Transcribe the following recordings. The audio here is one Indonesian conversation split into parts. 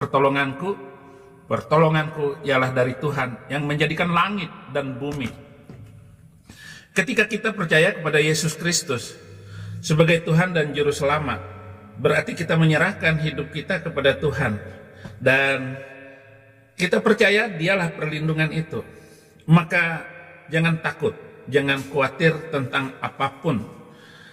Pertolonganku, pertolonganku ialah dari Tuhan yang menjadikan langit dan bumi. Ketika kita percaya kepada Yesus Kristus sebagai Tuhan dan Juru Selamat, berarti kita menyerahkan hidup kita kepada Tuhan. Dan kita percaya Dialah perlindungan itu. Maka jangan takut, jangan khawatir tentang apapun.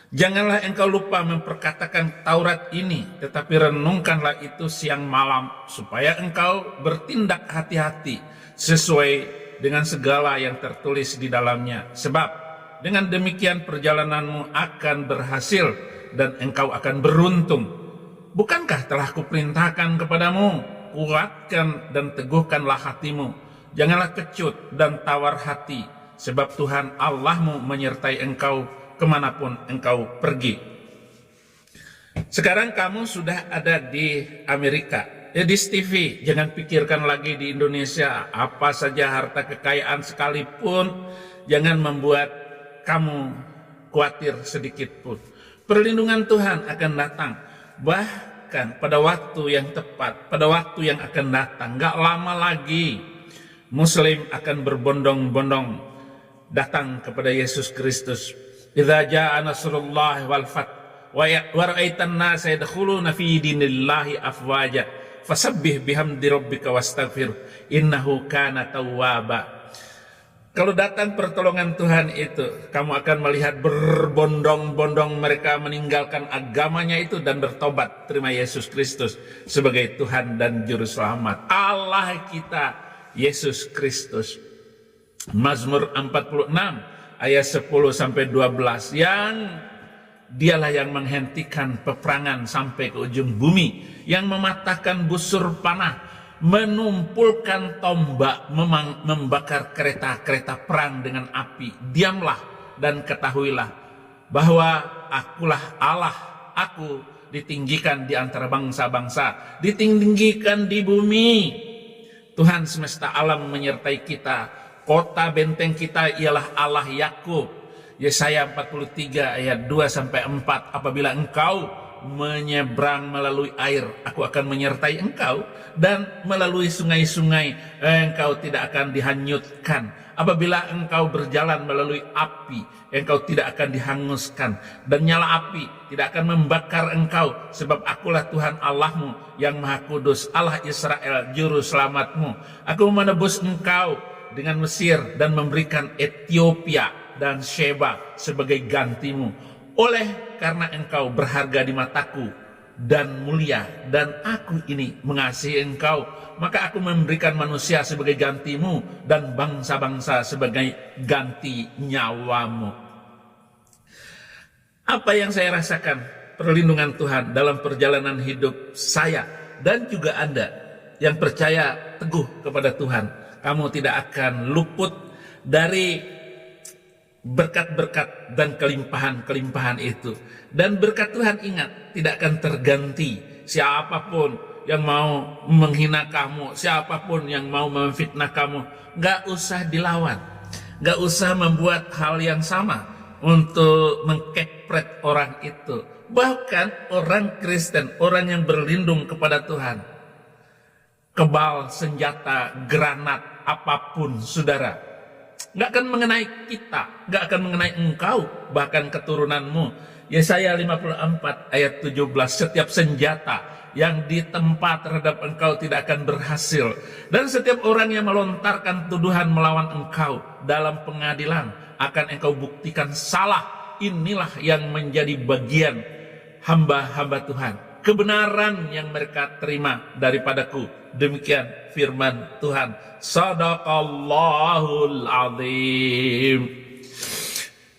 Janganlah engkau lupa memperkatakan Taurat ini, tetapi renungkanlah itu siang malam, supaya engkau bertindak hati-hati sesuai dengan segala yang tertulis di dalamnya. Sebab dengan demikian perjalananmu akan berhasil dan engkau akan beruntung. Bukankah telah kuperintahkan kepadamu, kuatkan dan teguhkanlah hatimu. Janganlah kecut dan tawar hati, sebab Tuhan Allahmu menyertai engkau kemanapun engkau pergi. Sekarang kamu sudah ada di Amerika, di TV. Jangan pikirkan lagi di Indonesia. Apa saja harta kekayaan sekalipun jangan membuat kamu khawatir sedikit pun. Perlindungan Tuhan akan datang, bahkan pada waktu yang tepat, pada waktu yang akan datang. Gak lama lagi Muslim akan berbondong-bondong datang kepada Yesus Kristus. Idza jaa nasrullahi wal fath wa ra'aitan nasa yadkhuluna fi dinillahi afwaja fasabbih bihamdi rabbika wastaghfir innahu kana tawwaba. Kalau datang pertolongan Tuhan itu, kamu akan melihat berbondong-bondong mereka meninggalkan agamanya itu dan bertobat, terima Yesus Kristus sebagai Tuhan dan Juru Selamat. Allah kita Yesus Kristus. Mazmur 46 ayat 10-12, yang Dialah yang menghentikan peperangan sampai ke ujung bumi, yang mematahkan busur panah, menumpulkan tombak, membakar kereta-kereta perang dengan api. Diamlah dan ketahuilah bahwa akulah Allah, aku ditinggikan di antara bangsa-bangsa, ditinggikan di bumi. Tuhan semesta alam menyertai kita. Kota benteng kita ialah Allah Yakub. Yesaya 43 ayat 2-4. Apabila engkau menyeberang melalui air, aku akan menyertai engkau, dan melalui sungai-sungai engkau tidak akan dihanyutkan. Apabila engkau berjalan melalui api, engkau tidak akan dihanguskan, dan nyala api tidak akan membakar engkau, sebab akulah Tuhan Allahmu yang Maha Kudus, Allah Israel, Juru Selamatmu. Aku menebus engkau dengan Mesir dan memberikan Ethiopia dan Sheba sebagai gantimu. Oleh karena engkau berharga di mataku dan mulia, dan aku ini mengasihi engkau, maka aku memberikan manusia sebagai gantimu dan bangsa-bangsa sebagai ganti nyawamu. Apa yang saya rasakan perlindungan Tuhan dalam perjalanan hidup saya dan juga Anda yang percaya teguh kepada Tuhan. Kamu tidak akan luput dari berkat-berkat dan kelimpahan-kelimpahan itu. Dan berkat Tuhan, ingat, tidak akan terganti. Siapapun yang mau menghina kamu, siapapun yang mau memfitnah kamu, gak usah dilawan. Gak usah membuat hal yang sama untuk mengkepret orang itu. Bahkan orang Kristen, orang yang berlindung kepada Tuhan, kebal, senjata, granat, apapun, saudara, gak akan mengenai kita, gak akan mengenai engkau, bahkan keturunanmu. Yesaya 54 ayat 17, setiap senjata yang ditempa terhadap engkau tidak akan berhasil, dan setiap orang yang melontarkan tuduhan melawan engkau dalam pengadilan akan engkau buktikan salah. Inilah yang menjadi bagian hamba-hamba Tuhan, kebenaran yang mereka terima daripadaku. Demikian firman Tuhan. Shadaqallahul azim.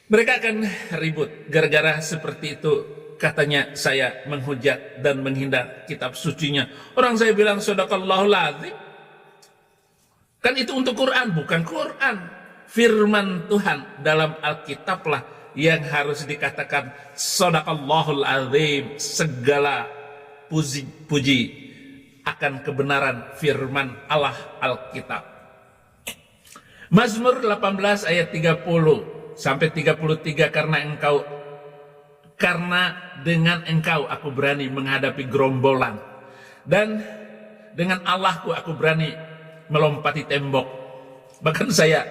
Mereka akan ribut gara-gara seperti itu. Katanya saya menghujat dan menghindar kitab sucinya. Orang saya bilang shadaqallahul azim, kan itu untuk Quran, bukan Quran. Firman Tuhan dalam Alkitablah yang harus dikatakan shadaqallahul azim. Segala puji akan kebenaran firman Allah Alkitab. Mazmur 18 ayat 30-33, karena dengan engkau aku berani menghadapi gerombolan, dan Dengan Allahku aku berani melompati tembok. Bahkan saya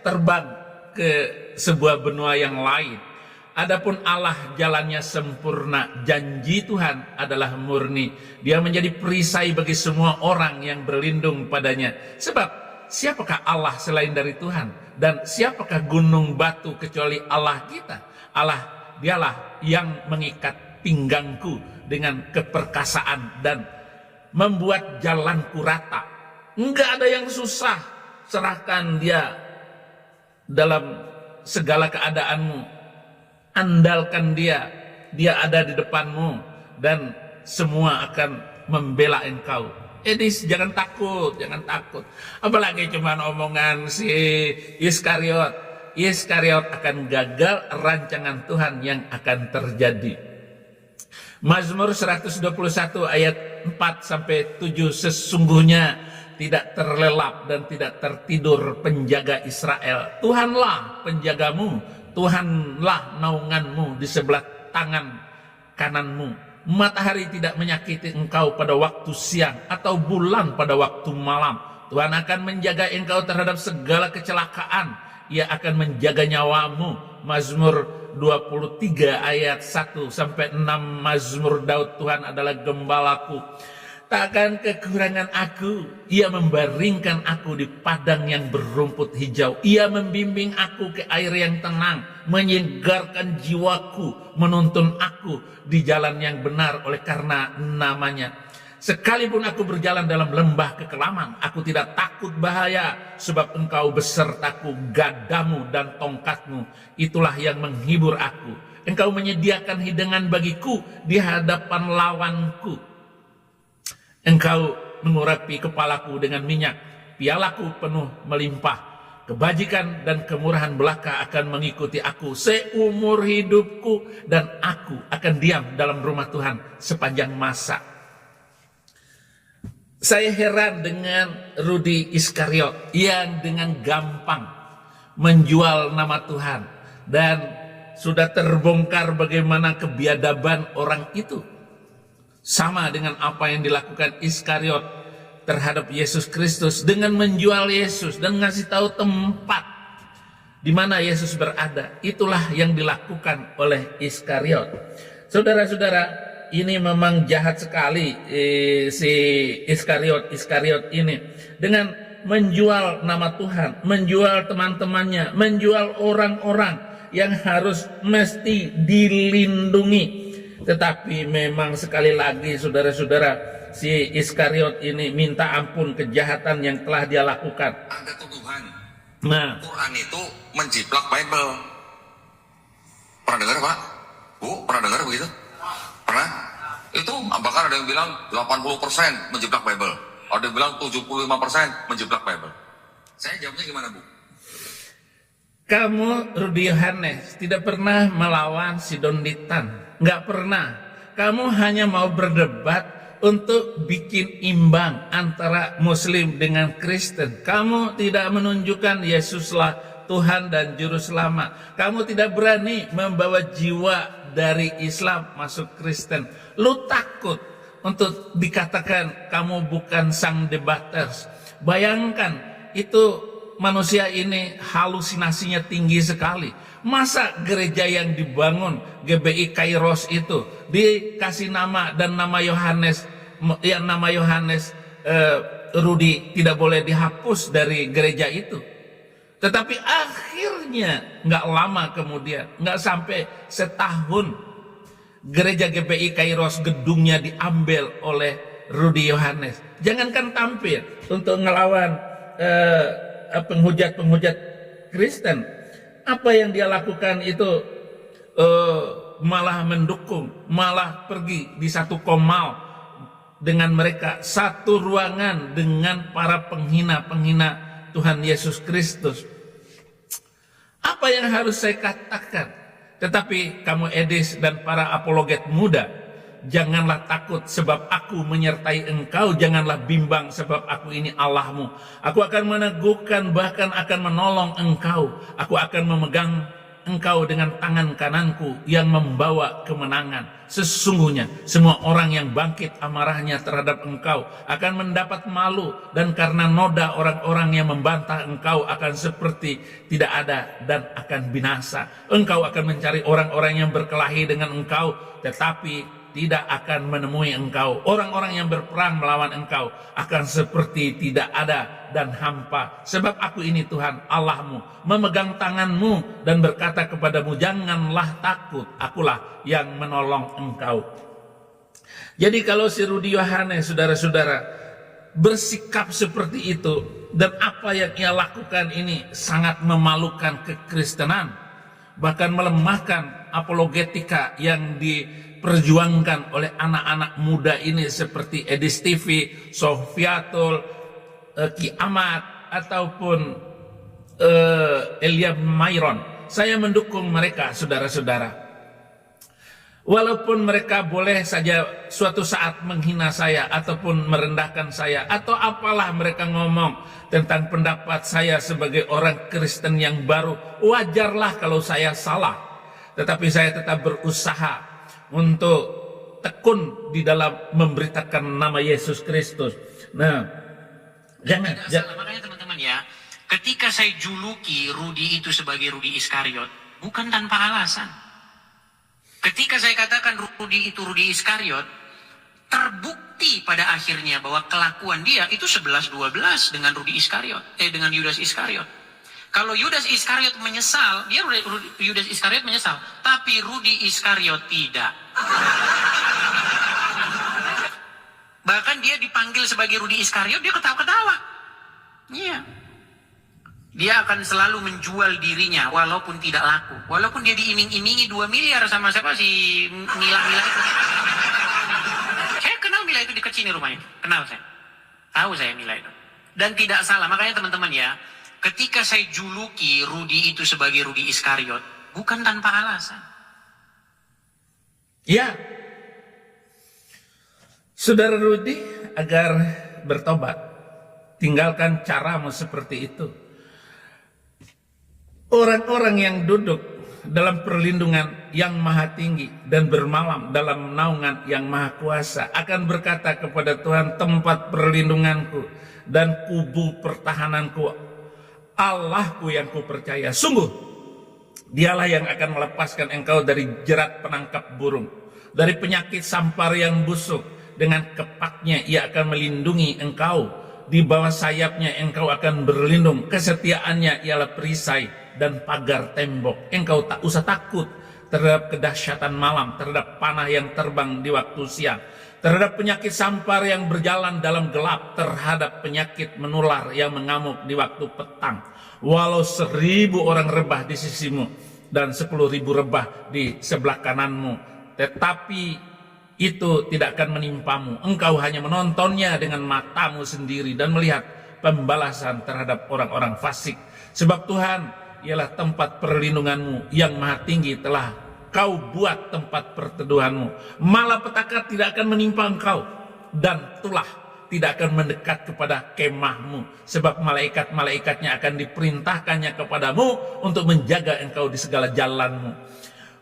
terbang ke sebuah benua yang lain. Adapun Allah jalannya sempurna, janji Tuhan adalah murni. Dia menjadi perisai bagi semua orang yang berlindung padanya. Sebab siapakah Allah selain dari Tuhan? Dan siapakah gunung batu kecuali Allah kita? Allah, dialah yang mengikat pinggangku dengan keperkasaan dan membuat jalanku rata. Enggak ada yang susah. Serahkan dia dalam segala keadaanmu. Andalkan dia, dia ada di depanmu dan semua akan membela engkau. Edis, jangan takut, jangan takut. Apalagi cuma omongan si Iskariot. Iskariot akan gagal rancangan Tuhan yang akan terjadi. Mazmur 121 ayat 4-7, sesungguhnya tidak terlelap dan tidak tertidur penjaga Israel. Tuhanlah penjagamu. Tuhanlah naunganmu di sebelah tangan kananmu. Matahari tidak menyakiti engkau pada waktu siang atau bulan pada waktu malam. Tuhan akan menjaga engkau terhadap segala kecelakaan. Ia akan menjaga nyawamu. Mazmur 23 ayat 1-6. Mazmur Daud, Tuhan adalah gembalaku, takkan kekurangan aku. Ia membaringkan aku di padang yang berumput hijau. Ia membimbing aku ke air yang tenang, menyegarkan jiwaku, menuntun aku di jalan yang benar oleh karena namanya. Sekalipun aku berjalan dalam lembah kekelaman, aku tidak takut bahaya, sebab engkau besertaku, gadamu dan tongkatmu, itulah yang menghibur aku. Engkau menyediakan hidangan bagiku di hadapan lawanku. Engkau mengurapi kepalaku dengan minyak, pialaku penuh melimpah. Kebajikan dan kemurahan belaka akan mengikuti aku seumur hidupku, dan aku akan diam dalam rumah Tuhan sepanjang masa. Saya heran dengan Rudi Iskariot yang dengan gampang menjual nama Tuhan, dan sudah terbongkar bagaimana kebiadaban orang itu. Sama dengan apa yang dilakukan Iskariot terhadap Yesus Kristus dengan menjual Yesus dan ngasih tahu tempat di mana Yesus berada. Itulah yang dilakukan oleh Iskariot. Saudara-saudara, ini memang jahat sekali si Iskariot ini dengan menjual nama Tuhan, menjual teman-temannya, menjual orang-orang yang harus mesti dilindungi. Tetapi memang sekali lagi saudara-saudara, si Iskariot ini minta ampun kejahatan yang telah dia lakukan. Ada tuduhan, Nah, Quran itu menjiplak Bible. Pernah dengar Pak? Bu, pernah dengar begitu? Pernah? Itu bahkan ada yang bilang 80% menjiplak Bible. Ada yang bilang 75% menjiplak Bible. Saya jawabnya gimana Bu? kamu Rudi Yohanes tidak pernah melawan si Donditan, nggak pernah. Kamu hanya mau berdebat untuk bikin imbang antara Muslim dengan Kristen. Kamu tidak menunjukkan Yesuslah Tuhan dan Juru Selamat. Kamu tidak berani membawa jiwa dari Islam masuk Kristen. Lu takut untuk dikatakan kamu bukan sang debaters. Bayangkan itu. Manusia ini halusinasinya tinggi sekali. Masa gereja yang dibangun GBI Kairos itu dikasih nama dan nama Yohanes, ya nama Yohanes Rudi tidak boleh dihapus dari gereja itu. Tetapi akhirnya nggak lama kemudian, nggak sampai setahun, gereja GBI Kairos gedungnya diambil oleh Rudi Yohanes. Jangankan tampil untuk ngelawan penghujat-penghujat Kristen, apa yang dia lakukan itu malah mendukung, malah pergi di satu komal dengan mereka, satu ruangan dengan para penghina-penghina Tuhan Yesus Kristus. Apa yang harus saya katakan? Tetapi kamu Edis dan para apologet muda, janganlah takut sebab aku menyertai engkau. Janganlah bimbang sebab aku ini Allahmu. Aku akan meneguhkan, bahkan akan menolong engkau. Aku akan memegang engkau dengan tangan kananku yang membawa kemenangan. Sesungguhnya semua orang yang bangkit amarahnya terhadap engkau akan mendapat malu, dan karena noda orang-orang yang membantah engkau akan seperti tidak ada dan akan binasa. Engkau akan mencari orang-orang yang berkelahi dengan engkau, tetapi tidak akan menemui engkau. Orang-orang yang berperang melawan engkau akan seperti tidak ada dan hampa. Sebab aku ini Tuhan Allahmu, memegang tanganmu dan berkata kepadamu, janganlah takut, akulah yang menolong engkau. Jadi kalau si Rudi Yohanes, saudara-saudara, bersikap seperti itu, dan apa yang ia lakukan ini sangat memalukan kekristenan, bahkan melemahkan apologetika yang diperjuangkan oleh anak-anak muda ini seperti Edi Stivi, Sofiatul, Ki Ahmad, ataupun Elia Mayron. Saya mendukung mereka, saudara-saudara. Walaupun mereka boleh saja suatu saat menghina saya ataupun merendahkan saya, atau apalah mereka ngomong tentang pendapat saya sebagai orang Kristen yang baru, wajarlah kalau saya salah. Tetapi saya tetap berusaha untuk tekun di dalam memberitakan nama Yesus Kristus. Nah, jangan. Makanya teman-teman ya, ketika saya juluki Rudi itu sebagai Rudi Iskariot, bukan tanpa alasan. Ketika saya katakan Rudi itu Rudi Iskariot, terbukti pada akhirnya bahwa kelakuan dia itu 11-12 dengan Rudi Iskariot, dengan Yudas Iskariot. Kalau Yudas Iskariot menyesal, Yudas Iskariot menyesal, tapi Rudi Iskariot tidak. Bahkan dia dipanggil sebagai Rudi Iskariot, dia ketawa-ketawa. Iya. Dia akan selalu menjual dirinya walaupun tidak laku. Walaupun dia diiming-imingi 2 miliar sama siapa si Mila itu. Saya kenal Mila itu di Kecini rumahnya. Kenal saya. Tahu saya Mila itu. Dan tidak salah. Makanya teman-teman ya, ketika saya juluki Rudi itu sebagai Rudi Iskariot, bukan tanpa alasan. Ya, saudara Rudi, agar bertobat, tinggalkan caramu seperti itu. Orang-orang yang duduk dalam perlindungan yang maha tinggi dan bermalam dalam naungan yang maha kuasa akan berkata kepada Tuhan, tempat perlindunganku dan kubu pertahananku, Allahku yang kupercaya. Sungguh, dialah yang akan melepaskan engkau dari jerat penangkap burung, dari penyakit sampar yang busuk. Dengan kepaknya ia akan melindungi engkau, di bawah sayapnya engkau akan berlindung. Kesetiaannya ialah perisai dan pagar tembok. Engkau tak usah takut terhadap kedahsyatan malam, terhadap panah yang terbang di waktu siang, terhadap penyakit sampar yang berjalan dalam gelap, terhadap penyakit menular yang mengamuk di waktu petang. Walau 1000 orang rebah di sisimu dan 10.000 rebah di sebelah kananmu, tetapi itu tidak akan menimpamu. Engkau hanya menontonnya dengan matamu sendiri dan melihat pembalasan terhadap orang-orang fasik. Sebab Tuhan ialah tempat perlindunganmu, yang maha tinggi telah kau buat tempat perteduhanmu. Malapetaka tidak akan menimpa engkau, dan tulah tidak akan mendekat kepada kemahmu. Sebab malaikat-malaikatnya akan diperintahkannya kepadamu untuk menjaga engkau di segala jalanmu.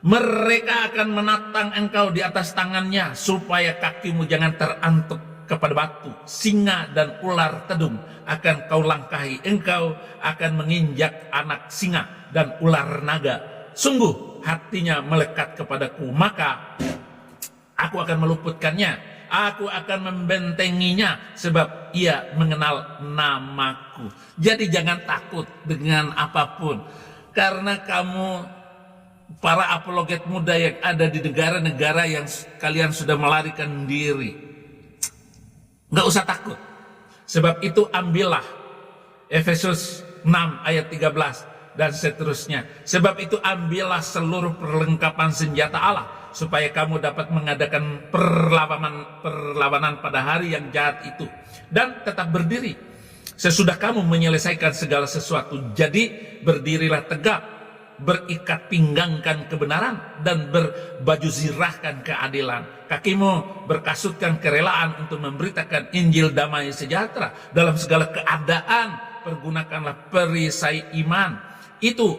Mereka akan menatang engkau di atas tangannya, supaya kakimu jangan terantuk kepada batu. Singa dan ular tedung akan kau langkahi. Engkau akan menginjak anak singa dan ular naga. Sungguh hatinya melekat kepadaku, maka aku akan meluputkannya. Aku akan membentenginya, sebab ia mengenal namaku. Jadi jangan takut dengan apapun, karena kamu para apologet muda yang ada di negara-negara yang kalian sudah melarikan diri, nggak usah takut. Sebab itu ambillah Efesus 6 ayat 13 dan seterusnya. Sebab itu ambillah seluruh perlengkapan senjata Allah, supaya kamu dapat mengadakan perlawanan pada hari yang jahat itu, dan tetap berdiri sesudah kamu menyelesaikan segala sesuatu. Jadi berdirilah tegap, berikat pinggangkan kebenaran, dan berbaju zirahkan keadilan. Kakimu berkasutkan kerelaan untuk memberitakan Injil damai sejahtera. Dalam segala keadaan pergunakanlah perisai iman. Itu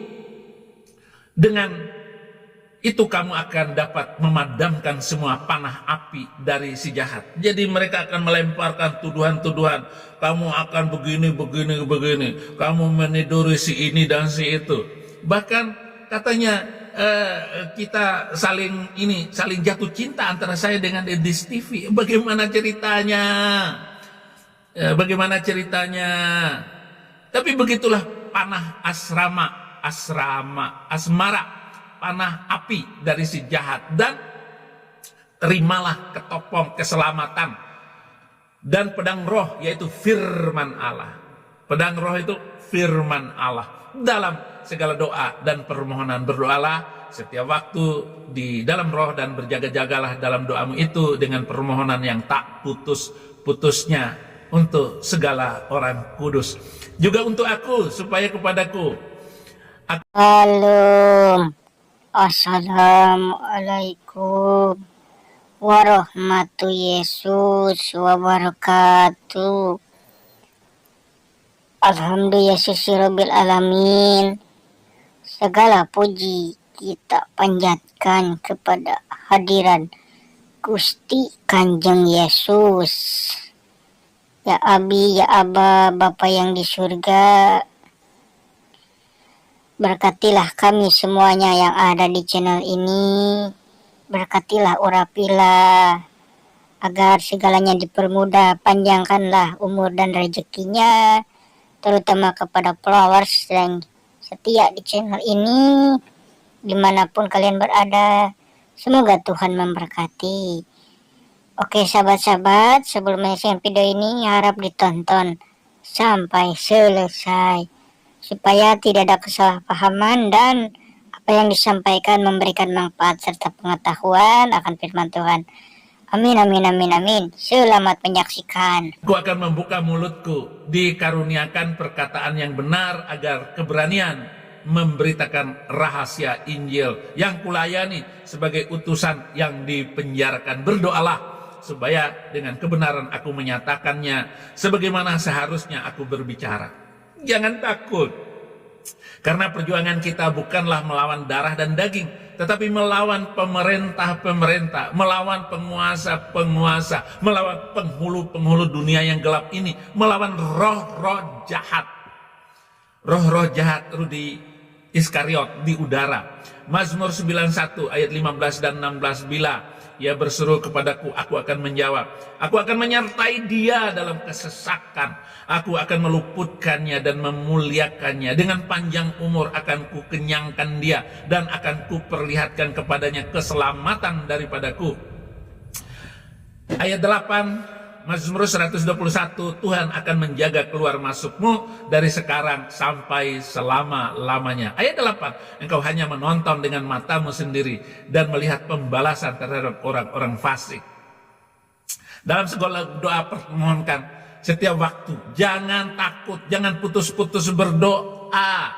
Dengan itu kamu akan dapat memadamkan semua panah api dari si jahat. Jadi mereka akan melemparkan tuduhan-tuduhan. Kamu akan begini, begini, begini. Kamu meniduri si ini dan si itu. Bahkan katanya kita saling jatuh cinta antara saya dengan Edis TV. Bagaimana ceritanya? Bagaimana ceritanya? Tapi begitulah panah asmara, panah api dari si jahat. Dan terimalah ketopong keselamatan dan pedang roh, yaitu firman Allah. Pedang roh itu firman Allah. Dalam segala doa dan permohonan berdoalah setiap waktu di dalam roh, dan berjaga-jagalah dalam doamu itu dengan permohonan yang tak putus-putusnya untuk segala orang kudus. Juga untuk aku, supaya kepadaku. Halo, assalamualaikum warahmatullahi wabarakatuh. Alhamdulillahirabbil alamin. Segala puji kita panjatkan kepada hadiran Gusti Kanjeng Yesus. Ya Abi, ya Aba, Bapa yang di surga, berkatilah kami semuanya yang ada di channel ini. Berkatilah, urapilah, agar segalanya dipermudah. Panjangkanlah umur dan rezekinya, terutama kepada followers yang setia di channel ini, dimanapun kalian berada. Semoga Tuhan memberkati. Oke sahabat-sahabat, sebelum menyelesaikan video ini harap ditonton sampai selesai, supaya tidak ada kesalahpahaman dan apa yang disampaikan memberikan manfaat serta pengetahuan akan firman Tuhan. Amin, amin, amin, amin. Selamat menyaksikan. Aku akan membuka mulutku, dikaruniakan perkataan yang benar, agar keberanian memberitakan rahasia Injil yang kulayani sebagai utusan yang dipenjarakan. Berdoalah supaya dengan kebenaran aku menyatakannya sebagaimana seharusnya aku berbicara. Jangan takut, karena perjuangan kita bukanlah melawan darah dan daging, tetapi melawan pemerintah-pemerintah, melawan penguasa-penguasa, melawan penghulu-penghulu dunia yang gelap ini, melawan roh-roh jahat. Roh-roh jahat Rudi Iskariot di udara. Mazmur 91 ayat 15 dan 16, bila ia berseru kepadaku, aku akan menjawab. Aku akan menyertai dia dalam kesesakan. Aku akan meluputkannya dan memuliakannya. Dengan panjang umur akan kukenyangkan dia, dan akan kuperlihatkan kepadanya keselamatan daripadaku. Ayat 8, Mazmur 121, Tuhan akan menjaga keluar masukmu dari sekarang sampai selama-lamanya. Ayat 8, engkau hanya menonton dengan matamu sendiri dan melihat pembalasan terhadap orang-orang fasik. Dalam segala doa permohonkan setiap waktu, jangan takut, jangan putus-putus berdoa.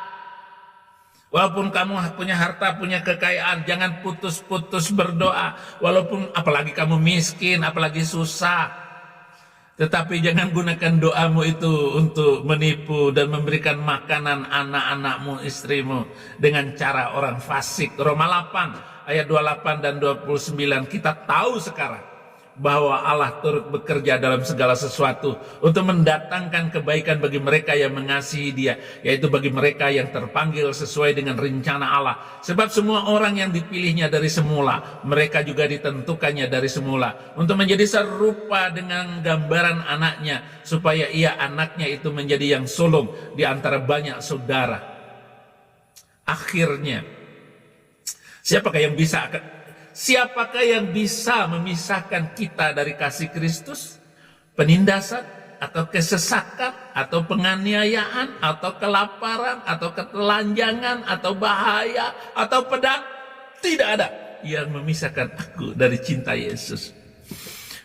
Walaupun kamu punya harta, punya kekayaan, jangan putus-putus berdoa. Walaupun apalagi kamu miskin, apalagi susah. Tetapi jangan gunakan doamu itu untuk menipu dan memberikan makanan anak-anakmu, istrimu dengan cara orang fasik. Roma 8 ayat 28 dan 29, kita tahu sekarang bahwa Allah turut bekerja dalam segala sesuatu untuk mendatangkan kebaikan bagi mereka yang mengasihi Dia, yaitu bagi mereka yang terpanggil sesuai dengan rencana Allah. Sebab semua orang yang dipilihnya dari semula, mereka juga ditentukannya dari semula untuk menjadi serupa dengan gambaran anaknya, supaya ia anaknya itu menjadi yang sulung di antara banyak saudara. Akhirnya, siapakah yang bisa memisahkan kita dari kasih Kristus? Penindasan, atau kesesakan, atau penganiayaan, atau kelaparan, atau ketelanjangan, atau bahaya, atau pedang? Tidak ada yang memisahkan aku dari cinta Yesus.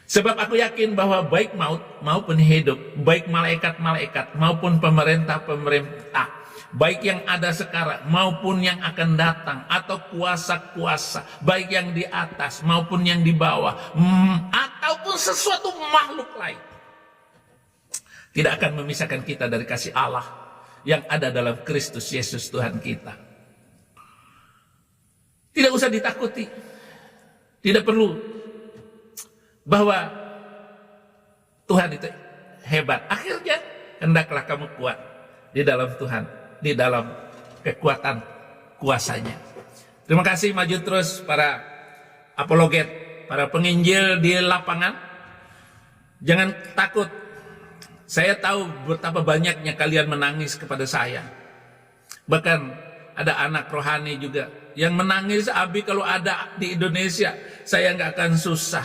Sebab aku yakin bahwa baik maut maupun hidup, baik malaikat-malaikat maupun pemerintah-pemerintah, baik yang ada sekarang maupun yang akan datang, atau kuasa-kuasa, baik yang di atas maupun yang di bawah, ataupun sesuatu makhluk lain, tidak akan memisahkan kita dari kasih Allah yang ada dalam Kristus Yesus Tuhan kita. Tidak usah ditakuti. Tidak perlu bahwa Tuhan itu hebat. Akhirnya hendaklah kamu kuat di dalam Tuhan, di dalam kekuatan kuasanya. Terima kasih, maju terus para apologet, para penginjil di lapangan. Jangan takut. Saya tahu betapa banyaknya kalian menangis kepada saya. Bahkan ada anak rohani juga yang menangis, Abi kalau ada di Indonesia saya nggak akan susah.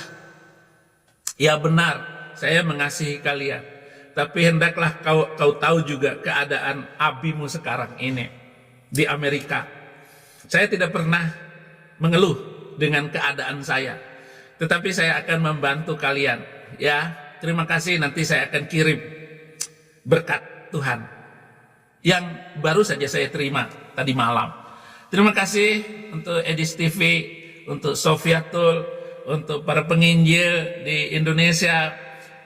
Ya benar, saya mengasihi kalian. Tapi hendaklah kau tahu juga keadaan abimu sekarang ini di Amerika. Saya tidak pernah mengeluh dengan keadaan saya. Tetapi saya akan membantu kalian. Ya, terima kasih, nanti saya akan kirim berkat Tuhan yang baru saja saya terima tadi malam. Terima kasih untuk Edis TV, untuk Sofiatul, untuk para penginjil di Indonesia,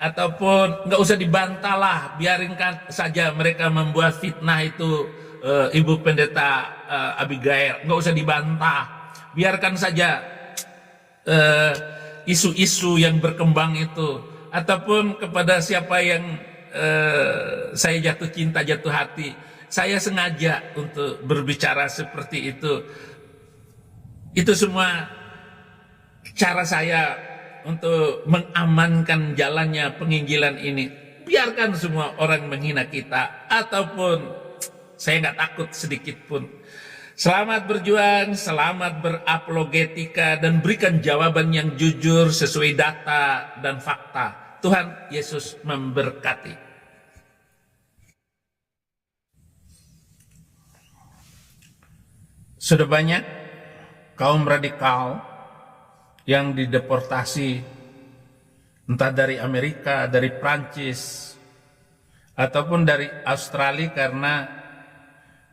ataupun nggak usah dibantah lah, biarinkan saja mereka membuat fitnah itu, Ibu Pendeta Abigail, nggak usah dibantah, biarkan saja isu-isu yang berkembang itu, ataupun kepada siapa yang saya jatuh cinta, jatuh hati, saya sengaja untuk berbicara seperti itu. Itu semua cara saya untuk mengamankan jalannya penginjilan ini. Biarkan semua orang menghina kita, ataupun saya nggak takut sedikit pun. Selamat berjuang, selamat berapologetika, dan berikan jawaban yang jujur sesuai data dan fakta. Tuhan Yesus memberkati. Sudah banyak kaum radikal yang dideportasi, entah dari Amerika, dari Prancis, ataupun dari Australia, karena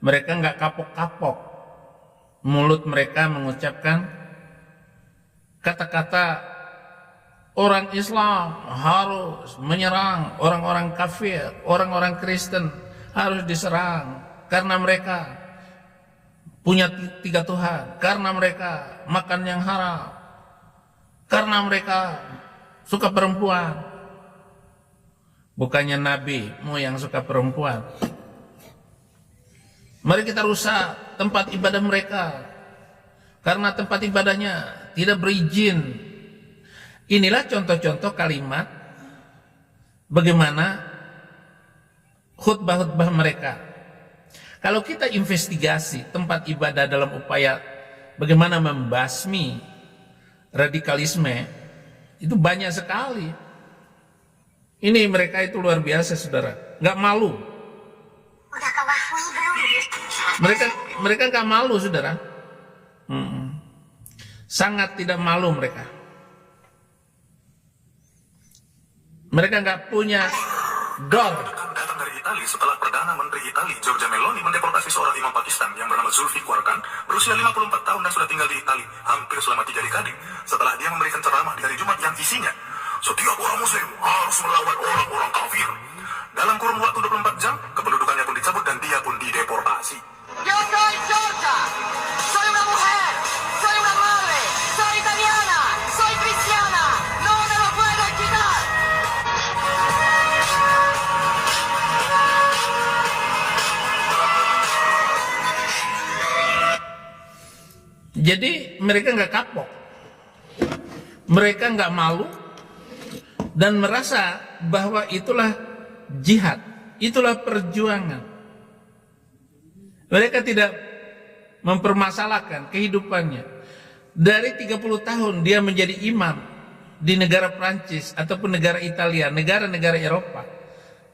mereka nggak kapok-kapok. Mulut mereka mengucapkan kata-kata orang Islam harus menyerang orang-orang kafir, orang-orang Kristen harus diserang karena mereka punya 3 Tuhan, karena mereka makan yang haram, karena mereka suka perempuan. Bukannya Nabi mau yang suka perempuan. Mari kita rusak tempat ibadah mereka, karena tempat ibadahnya tidak berizin. Inilah contoh-contoh kalimat bagaimana khutbah-khutbah mereka. Kalau kita investigasi tempat ibadah dalam upaya bagaimana membasmi radikalisme, itu banyak sekali. Ini mereka itu luar biasa, saudara, nggak malu. Mereka nggak malu, saudara. Sangat tidak malu mereka. Mereka nggak punya gol. Datang dari Italia setelah Perdana Menteri Italia Giorgia Meloni mendeportasi seorang imam Pakistan yang bernama Zulfikar Khan, berusia 54 tahun dan sudah tinggal di Italia hampir selama 3 dekade, setelah dia memberikan ceramah di hari Jumat yang isinya setiap orang muslim harus melawan orang-orang kafir. Dalam kurun waktu 24 jam, kependudukannya pun dicabut dan dia pun dideportasi. Yo soy Georgia, soy una mujer, soy una madre, soy italiana, soy cristiana, no me lo puedo quitar. Jadi mereka nggak kapok, mereka nggak malu, dan merasa bahwa itulah jihad, itulah perjuangan. Mereka tidak mempermasalahkan kehidupannya. Dari 30 tahun dia menjadi imam di negara Prancis ataupun negara Italia, negara-negara Eropa.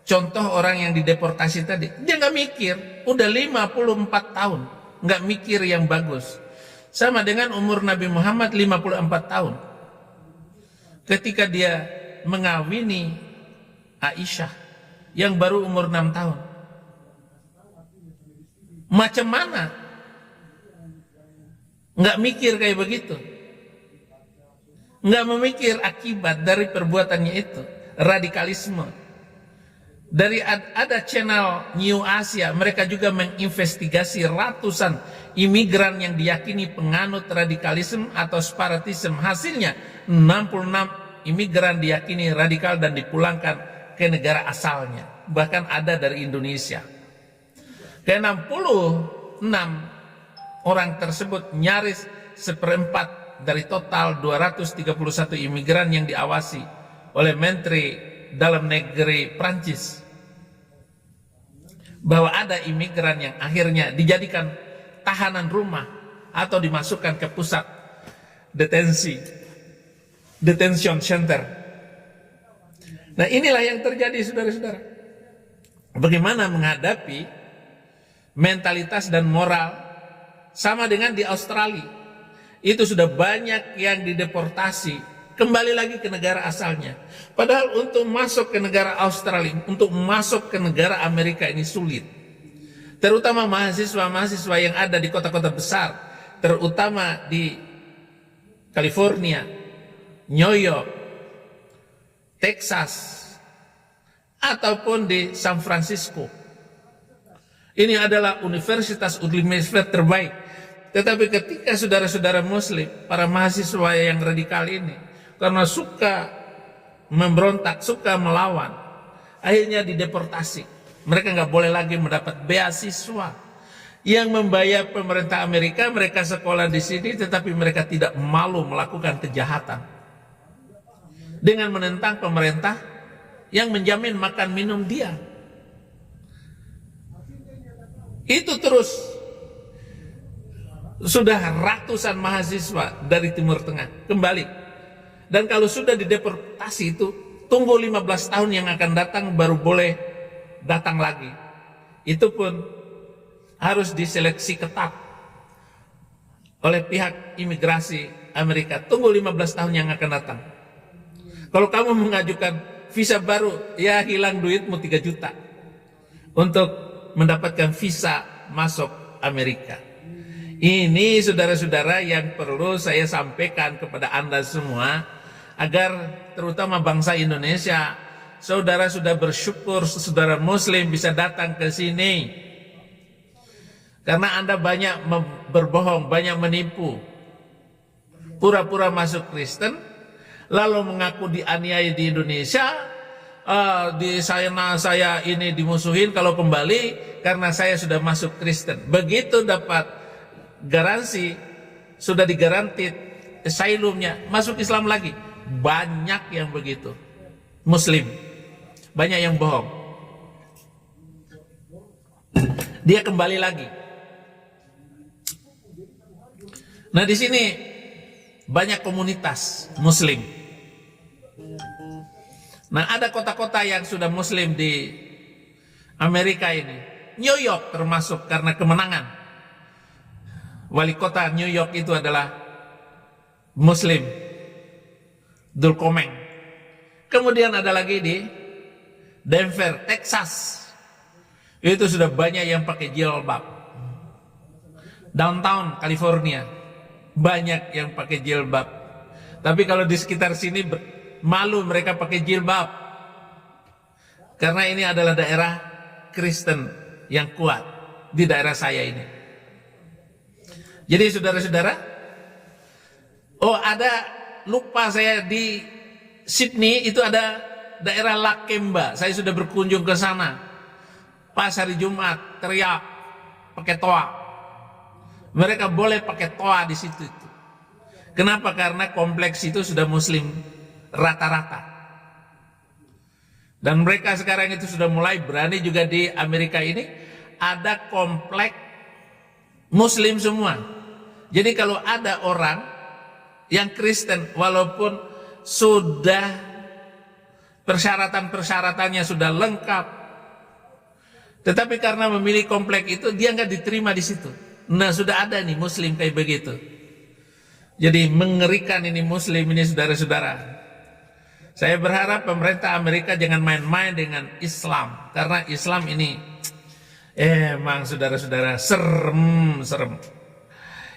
Contoh orang yang dideportasi tadi, dia nggak mikir, udah 54 tahun, nggak mikir yang bagus. Sama dengan umur Nabi Muhammad 54 tahun. Ketika dia mengawini Aisyah yang baru umur 6 tahun. Macam mana? Nggak mikir kayak begitu. Nggak memikir akibat dari perbuatannya itu. Radikalisme. Ada channel New Asia, mereka juga menginvestigasi ratusan imigran yang diyakini penganut radikalisme atau separatisme. Hasilnya 66 imigran diyakini radikal dan dipulangkan ke negara asalnya, bahkan ada dari Indonesia. Ke-66 orang tersebut, nyaris seperempat dari total 231 imigran yang diawasi oleh Menteri Dalam Negeri Prancis, bahwa ada imigran yang akhirnya dijadikan tahanan rumah atau dimasukkan ke pusat detention center. Nah, inilah yang terjadi, saudara-saudara. Bagaimana menghadapi mentalitas dan moral sama dengan di Australia. Itu sudah banyak yang dideportasi kembali lagi ke negara asalnya. Padahal untuk masuk ke negara Australia, untuk masuk ke negara Amerika ini sulit. Terutama mahasiswa-mahasiswa yang ada di kota-kota besar, terutama di California, New York, Texas, ataupun di San Francisco. Ini adalah universitas terbaik. Tetapi ketika saudara-saudara Muslim, para mahasiswa yang radikal ini, karena suka memberontak, suka melawan, akhirnya dideportasi. Mereka nggak boleh lagi mendapat beasiswa yang membayar pemerintah Amerika. Mereka sekolah di sini, tetapi mereka tidak malu melakukan kejahatan dengan menentang pemerintah yang menjamin makan minum dia. Itu terus sudah ratusan mahasiswa dari Timur Tengah kembali. Dan kalau sudah dideportasi itu, tunggu 15 tahun yang akan datang baru boleh datang lagi. Itu pun harus diseleksi ketat oleh pihak imigrasi Amerika. Tunggu 15 tahun yang akan datang. Kalau kamu mengajukan visa baru, ya hilang duitmu 3 juta untuk mendapatkan visa masuk Amerika. Ini saudara-saudara yang perlu saya sampaikan kepada Anda semua, agar terutama bangsa Indonesia, saudara sudah bersyukur saudara Muslim bisa datang ke sini. Karena Anda banyak berbohong, banyak menipu. Pura-pura masuk Kristen, lalu mengaku dianiaya di Indonesia, di saya ini dimusuhin kalau kembali karena saya sudah masuk Kristen. Begitu dapat garansi, sudah digaranti asylumnya, masuk Islam lagi. Banyak yang begitu, Muslim, banyak yang bohong. Dia kembali lagi. Nah, di sini banyak komunitas Muslim. Nah, ada kota-kota yang sudah Muslim di Amerika ini. New York termasuk, karena kemenangan. Wali kota New York itu adalah Muslim, Dulkomeng. Kemudian ada lagi di Denver, Texas. Itu sudah banyak yang pakai jilbab. Downtown California, banyak yang pakai jilbab. Tapi kalau di sekitar sini malu mereka pakai jilbab. Karena ini adalah daerah Kristen yang kuat di daerah saya ini. Jadi saudara-saudara, lupa saya di Sydney itu ada daerah Lakemba. Saya sudah berkunjung ke sana. Pas hari Jumat teriak pakai toa. Mereka boleh pakai toa di situ. Kenapa? Karena kompleks itu sudah Muslim rata-rata. Dan mereka sekarang itu sudah mulai berani juga di Amerika ini ada kompleks Muslim semua. Jadi kalau ada orang yang Kristen, walaupun sudah persyaratan-persyaratannya sudah lengkap, tetapi karena memilih komplek itu dia nggak diterima di situ. Nah, sudah ada nih Muslim kayak begitu. Jadi mengerikan ini Muslim ini, saudara-saudara. Saya berharap pemerintah Amerika jangan main-main dengan Islam, karena Islam ini emang saudara-saudara serem.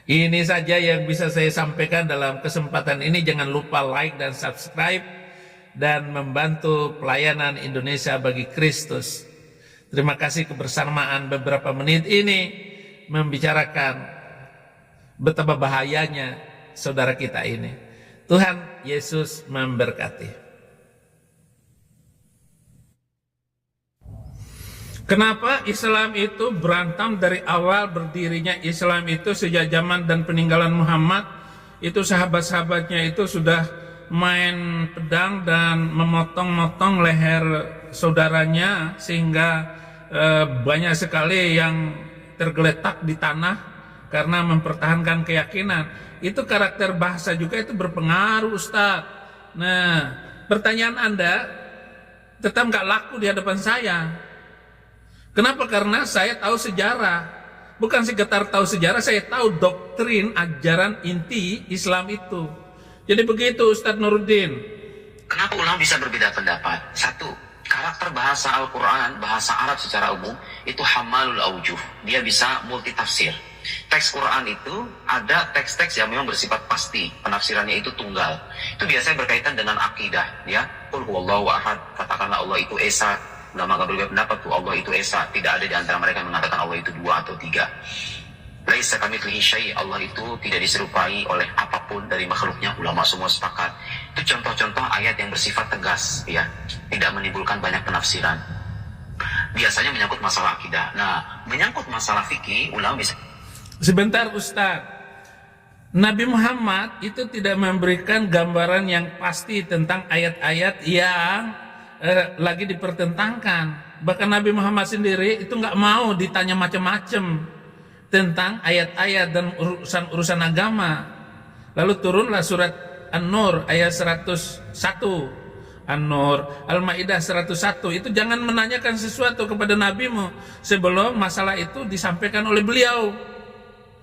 Ini saja yang bisa saya sampaikan dalam kesempatan ini. Jangan lupa like dan subscribe dan membantu pelayanan Indonesia bagi Kristus. Terima kasih kebersamaan beberapa menit ini membicarakan betapa bahayanya saudara kita ini. Tuhan Yesus memberkati. Kenapa Islam itu berantem dari awal berdirinya Islam itu sejak zaman dan peninggalan Muhammad? Itu sahabat-sahabatnya itu sudah main pedang dan memotong-motong leher saudaranya sehingga banyak sekali yang tergeletak di tanah karena mempertahankan keyakinan. Itu karakter bahasa juga itu berpengaruh, Ustadz. Nah, pertanyaan Anda tetap nggak laku di hadapan saya. Kenapa? Karena saya tahu sejarah. Bukan sekedar tahu sejarah, saya tahu doktrin, ajaran inti Islam itu. Jadi begitu Ustadz Nuruddin. Kenapa ulama bisa berbeda pendapat? Satu, karakter bahasa Al-Quran, bahasa Arab secara umum, itu hamalul aujuh. Dia bisa multitafsir. Teks Quran itu ada teks-teks yang memang bersifat pasti, penafsirannya itu tunggal. Itu biasanya berkaitan dengan akidah, ya. Qul huwallahu ahad, katakanlah Allah itu esa. Ulama agak berbeda pendapat tuh Allah itu esa, tidak ada di antara mereka yang mengatakan Allah itu 2 atau 3. Laisa kamitslihi syai', Allah itu tidak diserupai oleh apapun dari makhluknya. Ulama semua sepakat. Itu contoh-contoh ayat yang bersifat tegas, ya, tidak menimbulkan banyak penafsiran. Biasanya menyangkut masalah akidah. Nah, menyangkut masalah fikih, ulama bisa. Sebentar Ustadz, Nabi Muhammad itu tidak memberikan gambaran yang pasti tentang ayat-ayat yang lagi dipertentangkan. Bahkan Nabi Muhammad sendiri itu nggak mau ditanya macam-macam tentang ayat-ayat dan urusan agama. Lalu turunlah surat An-Nur ayat 101, An-Nur, Al-Maidah 101. Itu jangan menanyakan sesuatu kepada nabimu sebelum masalah itu disampaikan oleh beliau.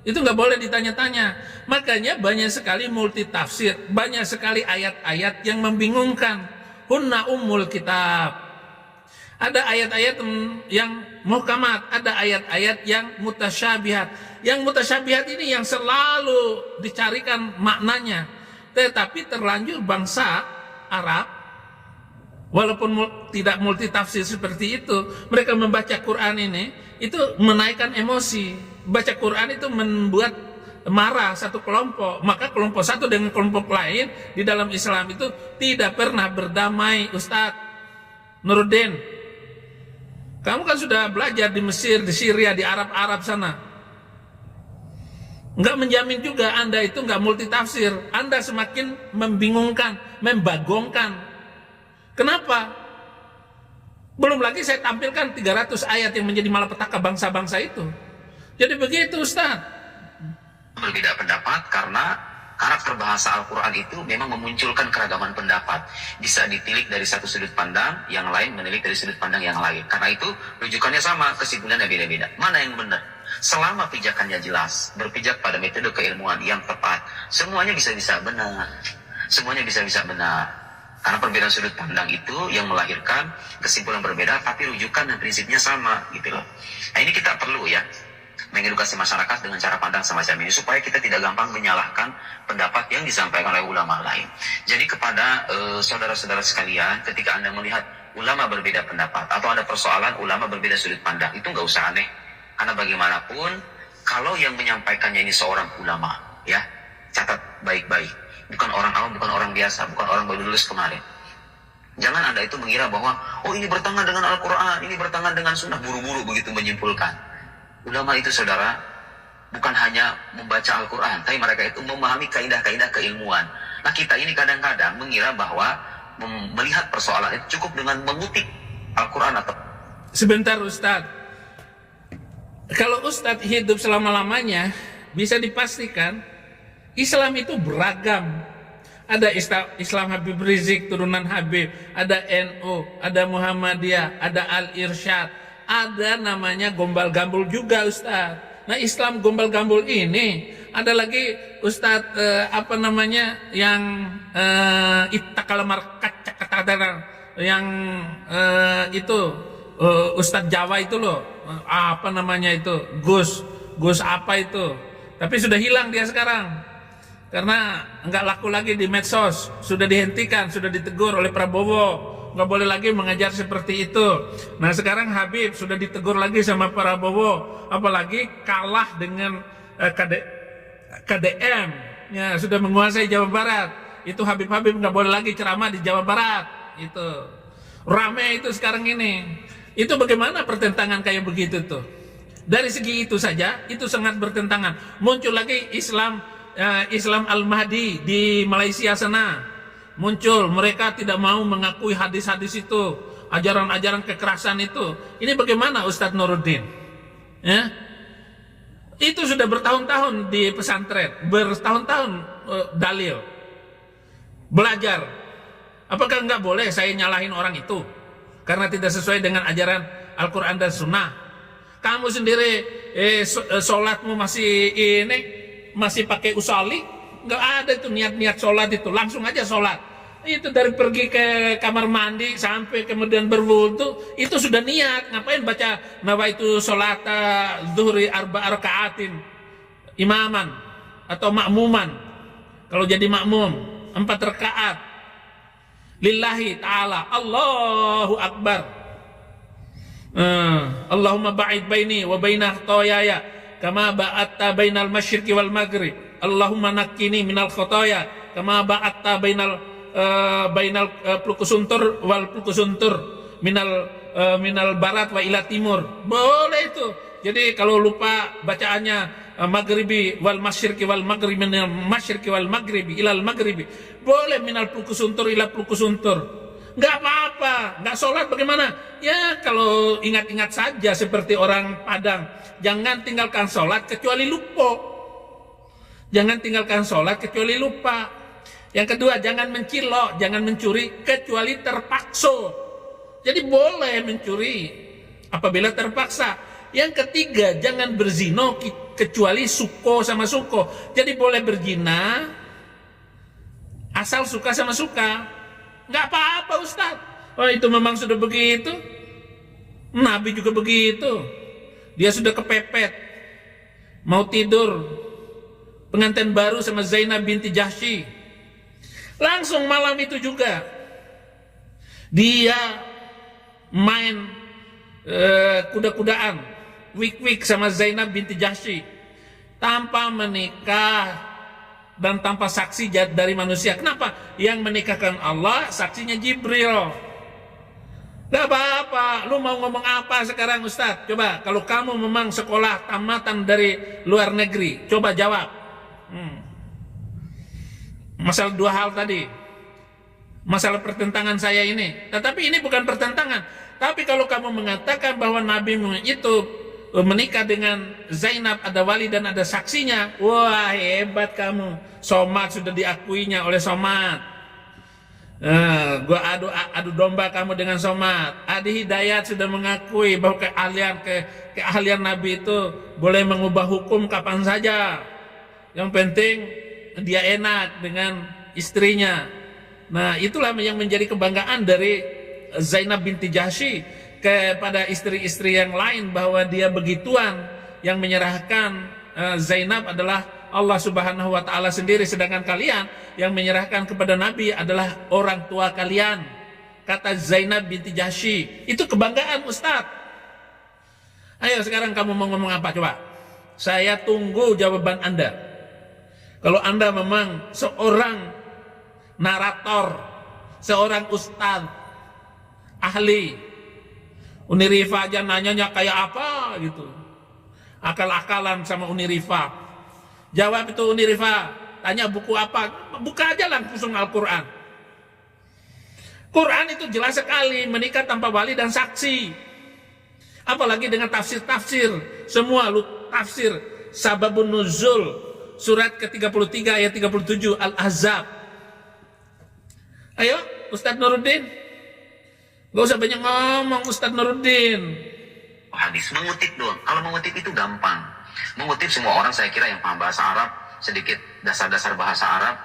Itu nggak boleh ditanya-tanya. Makanya banyak sekali multitafsir, banyak sekali ayat-ayat yang membingungkan. Hunna ummul kitab. Ada ayat-ayat yang muhkamat, ada ayat-ayat yang mutasyabihat. Yang mutasyabihat ini yang selalu dicarikan maknanya. Tetapi terlanjur bangsa Arab, walaupun tidak multitafsir seperti itu, mereka membaca Quran ini, itu menaikkan emosi. Baca Quran itu membuat marah satu kelompok, maka kelompok satu dengan kelompok lain di dalam Islam itu tidak pernah berdamai. Ustadz Nuruddin, kamu kan sudah belajar di Mesir, di Syria, di Arab sana. Nggak menjamin juga Anda itu nggak multitafsir. Anda semakin membingungkan, membagongkan. Kenapa? Belum lagi saya tampilkan 300 ayat yang menjadi malapetaka bangsa-bangsa itu. Jadi begitu Ustadz. Berbeda pendapat karena karakter bahasa Al-Quran itu memang memunculkan keragaman pendapat. Bisa ditilik dari satu sudut pandang, yang lain menilik dari sudut pandang yang lain. Karena itu rujukannya sama, kesimpulannya beda-beda. Mana yang benar? Selama pijakannya jelas, berpijak pada metode keilmuan yang tepat, semuanya bisa-bisa benar. Semuanya bisa-bisa benar. Karena perbedaan sudut pandang itu yang melahirkan kesimpulan berbeda, tapi rujukan dan prinsipnya sama, gitu loh. Nah ini kita perlu ya, mengedukasi masyarakat dengan cara pandang semacam ini supaya kita tidak gampang menyalahkan pendapat yang disampaikan oleh ulama lain. Jadi kepada saudara-saudara sekalian, ketika Anda melihat ulama berbeda pendapat atau ada persoalan ulama berbeda sudut pandang, itu nggak usah aneh. Karena bagaimanapun kalau yang menyampaikannya ini seorang ulama, ya, catat baik-baik, bukan orang awam, bukan orang biasa, bukan orang baru lulus kemarin. Jangan Anda itu mengira bahwa oh ini bertentangan dengan Al-Quran, ini bertentangan dengan Sunnah, buru-buru begitu menyimpulkan. Ulama itu saudara bukan hanya membaca Al-Quran, tapi mereka itu memahami kaidah-kaidah keilmuan. Nah kita ini kadang-kadang mengira bahwa melihat persoalan itu cukup dengan mengutip Al-Quran atau... Sebentar Ustadz, kalau Ustadz hidup selama-lamanya bisa dipastikan Islam itu beragam. Ada Islam Habib Rizik turunan Habib, ada NU, ada Muhammadiyah, ada Al-Irsyad, ada namanya gombal-gambul juga Ustadz. Nah Islam gombal-gambul ini ada lagi Ustadz apa namanya yang itakalamar kata yang itu Ustadz Jawa itu loh, apa namanya itu Gus apa itu, tapi sudah hilang dia sekarang. karena nggak laku lagi di medsos, sudah dihentikan, sudah ditegur oleh Prabowo, nggak boleh lagi mengajar seperti itu. Nah sekarang Habib sudah ditegur lagi sama Prabowo, apalagi kalah dengan KDM, ya sudah menguasai Jawa Barat. Itu Habib nggak boleh lagi ceramah di Jawa Barat. Itu rame itu sekarang ini. Itu bagaimana pertentangan kayak begitu tuh? Dari segi itu saja, itu sangat bertentangan. Muncul lagi Islam Al-Mahdi di Malaysia sana. Muncul, mereka tidak mau mengakui hadis-hadis itu, ajaran-ajaran kekerasan itu. Ini bagaimana Ustadz Nuruddin? Ya? Itu sudah bertahun-tahun di pesantren, bertahun-tahun dalil, belajar. Apakah enggak boleh saya nyalahin orang itu karena tidak sesuai dengan ajaran Al-Quran dan Sunnah? Kamu sendiri sholatmu masih pakai usali, nggak ada itu niat-niat sholat itu, langsung aja sholat. Itu dari pergi ke kamar mandi sampai kemudian berwudu itu sudah niat. Ngapain baca nawaitu sholata zuhri arba'a raka'atin imaman atau makmuman? Kalau jadi makmum 4 rakaat lillahi ta'ala, Allahu Akbar. Allahumma ba'id baini wa baina khotoyaya kama ba'atta bainal masyriqi wal maghrib. Allahumma nakkini minal khotoya kama ba'atta bainal plukusuntur wal plukusuntur minal barat wa ila timur. Boleh itu. Jadi kalau lupa bacaannya maghribi wal masyriqi wal maghribi minal masyriqi wal maghribi ilal maghribi, boleh minal plukusuntur ila plukusuntur. Nggak apa-apa, nggak sholat bagaimana? Ya kalau ingat-ingat saja seperti orang Padang. Jangan tinggalkan sholat kecuali lupa. Jangan tinggalkan sholat kecuali lupa. Yang kedua, jangan mencilok, jangan mencuri kecuali terpaksa. Jadi boleh mencuri apabila terpaksa. Yang ketiga, jangan berzina kecuali suko sama suko. Jadi boleh berzina asal suka sama suka. Nggak apa-apa Ustaz. Oh itu memang sudah begitu. Nabi juga begitu. Dia sudah kepepet, mau tidur pengantin baru sama Zainab binti Jahsy. Langsung malam itu juga dia main kuda-kudaan, wik-wik sama Zainab binti Jahsy tanpa menikah dan tanpa saksi dari manusia. Kenapa? Yang menikahkan Allah, saksinya Jibril. Gak apa-apa, lu mau ngomong apa sekarang Ustadz? Coba, kalau kamu memang sekolah tamatan dari luar negeri, coba jawab. Masalah 2 hal tadi, masalah pertentangan saya ini. Tetapi ini bukan pertentangan. Tapi kalau kamu mengatakan bahwa Nabi itu menikah dengan Zainab, ada wali dan ada saksinya, wah hebat kamu. Somad sudah diakuinya oleh Somad. Gua adu domba kamu dengan Somad. Adi Hidayat sudah mengakui bahwa keahlian Nabi itu boleh mengubah hukum kapan saja. Yang penting dia enak dengan istrinya. Nah itulah yang menjadi kebanggaan dari Zainab binti Jahsy kepada istri-istri yang lain, bahwa dia begituan. Yang menyerahkan Zainab adalah Allah Subhanahu wa Ta'ala sendiri, sedangkan kalian yang menyerahkan kepada Nabi adalah orang tua kalian, kata Zainab binti Jahsy. Itu kebanggaan Ustadz. Ayo sekarang kamu mau ngomong apa coba? Saya tunggu jawaban Anda. Kalau Anda memang seorang narator, seorang ustadz ahli, Unirifa aja nanyanya kayak apa gitu, akal-akalan sama Unirifa. Jawab itu Unirifa, tanya buku apa, buka aja langsung Al-Quran. Quran itu jelas sekali, menikah tanpa wali dan saksi. Apalagi dengan tafsir-tafsir, semua lu tafsir Sababun Nuzul surat ke-33 ayat 37 Al-Ahzab. Ayo Ustadz Nuruddin, gak usah banyak ngomong Ustadz Nuruddin. Hadis mengutip doang. Kalau mengutip itu gampang. Mengutip semua orang saya kira yang paham bahasa Arab, sedikit dasar-dasar bahasa Arab,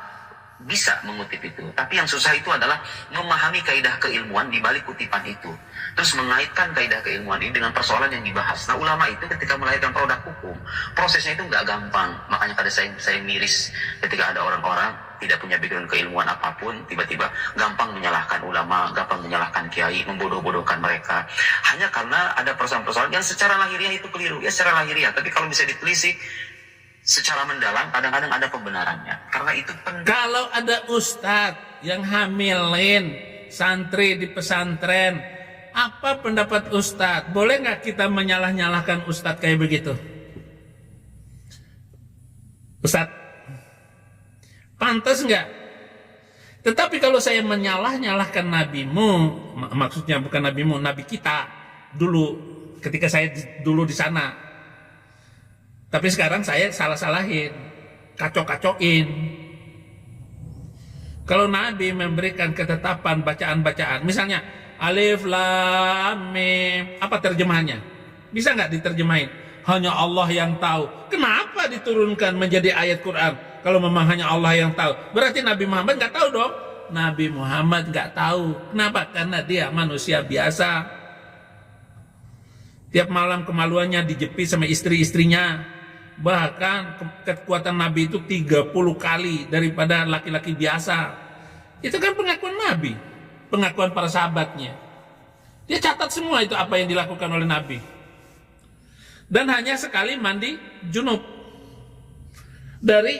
bisa mengutip itu. Tapi yang susah itu adalah memahami kaidah keilmuan di balik kutipan itu. Terus mengaitkan kaidah keilmuan ini dengan persoalan yang dibahas. Nah, ulama itu ketika melahirkan produk hukum, prosesnya itu nggak gampang. Makanya pada saya miris ketika ada orang-orang tidak punya background keilmuan apapun, tiba-tiba gampang menyalahkan ulama, gampang menyalahkan kiai, membodoh-bodohkan mereka. Hanya karena ada persoalan-persoalan yang secara lahiriah itu keliru. Ya secara lahiriah, tapi kalau bisa ditelisik secara mendalam, kadang-kadang ada pembenarannya. Karena itu penting. Kalau ada ustadz yang hamilin santri di pesantren, apa pendapat ustadz? Boleh nggak kita menyalah-nyalahkan ustadz kayak begitu? Ustadz, pantas nggak? Tetapi kalau saya menyalah-nyalahkan nabimu, maksudnya bukan nabimu, nabi kita dulu, ketika saya dulu di sana. Tapi sekarang saya salah-salahin, kacau-kacauin. Kalau Nabi memberikan ketetapan bacaan-bacaan, misalnya Alif Lam Mim, apa terjemahannya? Bisa nggak diterjemahin? Hanya Allah yang tahu. Kenapa diturunkan menjadi ayat Quran? Kalau memang hanya Allah yang tahu, berarti Nabi Muhammad nggak tahu dong. Nabi Muhammad nggak tahu. Kenapa? Karena dia manusia biasa. Tiap malam kemaluannya dijepit sama istri-istrinya. Bahkan kekuatan Nabi itu 30 kali daripada laki-laki biasa. Itu kan pengakuan Nabi, pengakuan para sahabatnya. Dia catat semua itu apa yang dilakukan oleh Nabi. Dan hanya sekali mandi junub dari